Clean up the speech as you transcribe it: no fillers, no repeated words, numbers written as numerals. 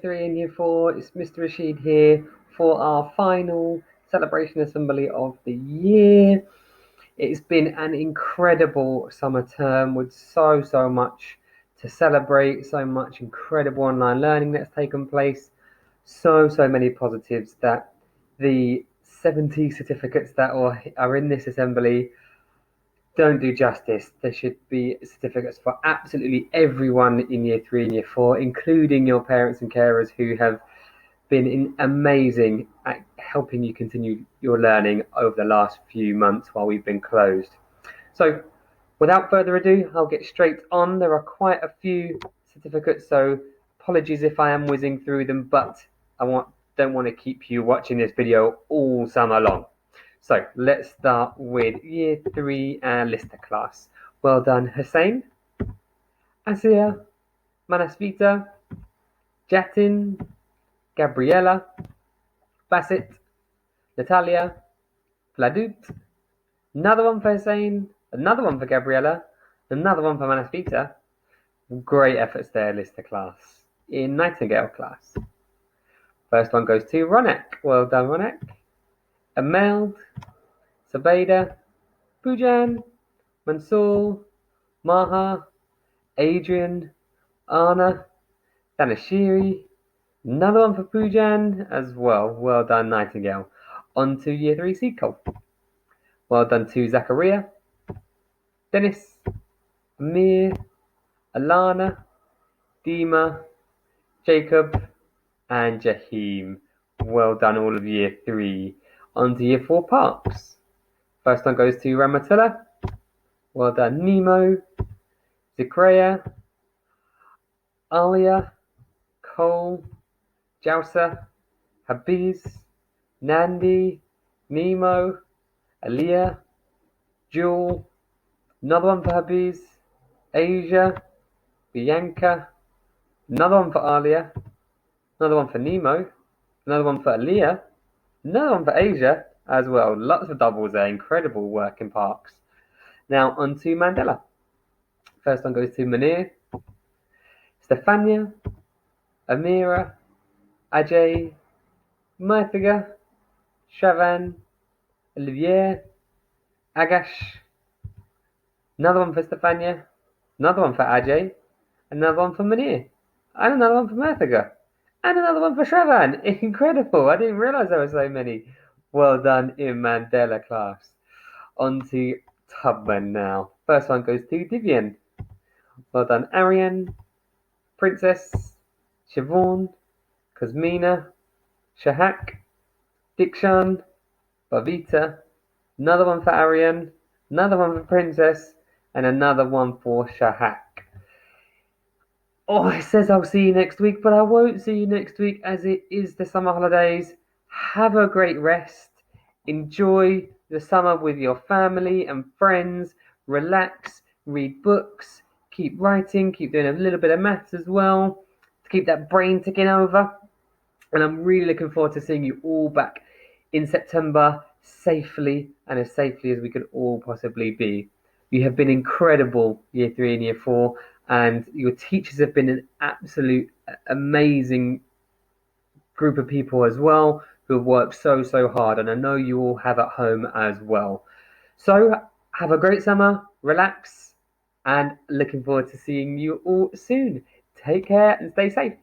3 and Year 4, it's Mr. Rashid here for our final celebration assembly of the year. It's been an incredible summer term with so much to celebrate, so much incredible online learning that's taken place, so many positives that the 70 certificates that are in this assembly don't do justice. There should be certificates for absolutely everyone in Year 3 and Year 4, including your parents and carers who have been amazing at helping you continue your learning over the last few months while we've been closed. So without further ado, I'll get straight on. There are quite a few certificates, so apologies if I am whizzing through them, but don't want to keep you watching this video all summer long. So let's start with Year 3 and Lister class. Well done, Hussein, Asiya, Manasvita, Jatin, Gabriella, Bassett, Natalia, Vladut, another one for Hussein, another one for Gabriella, another one for Manasvita. Great efforts there, Lister class. In Nightingale class, first one goes to Ronak. Well done, Ronak. Ameld, Sabeda, Pujan, Mansoor, Maha, Adrian, Anna, Danashiri, another one for Pujan as well. Well done, Nightingale. On to Year 3 Sequel. Well done to Zachariah, Dennis, Amir, Alana, Dima, Jacob, and Jaheem. Well done, all of Year 3. On to Year 4 Parks. First one goes to Ramatullah. Well done, Nemo, Zikreya, Alia, Cole, Jausa, Habiz, Nandi, Nemo, Aliyah, Jewel, another one for Habiz, Asia, Bianca, another one for Alia, another one for Nemo, another one for Aliyah, another one for Asia as well. Lots of doubles there. Incredible work in Parks. Now on to Mandela. First one goes to Munir, Stefania, Amira, Ajay, Murthiga, Shravan, Olivier, Agash, another one for Stefania, another one for Ajay, another one for Munir, and another one for Murthiga, and another one for Shravan. Incredible. I didn't realise there were so many. Well done in Mandela class. On to Tubman now. First one goes to Divian. Well done, Ariane, Princess, Siobhan, Cosmina, Shahak, Dikshan, Bavita, another one for Ariane, another one for Princess, and another one for Shahak. Oh, it says I'll see you next week, but I won't see you next week as it is the summer holidays. Have a great rest. Enjoy the summer with your family and friends. Relax, read books, keep writing, keep doing a little bit of maths as well to keep that brain ticking over. And I'm really looking forward to seeing you all back in September safely and as safely as we could all possibly be. You have been incredible, Year 3 and Year 4, and your teachers have been an absolute amazing group of people as well who have worked so hard, and I know you all have at home as well. So have a great summer, relax, and looking forward to seeing you all soon. Take care and stay safe.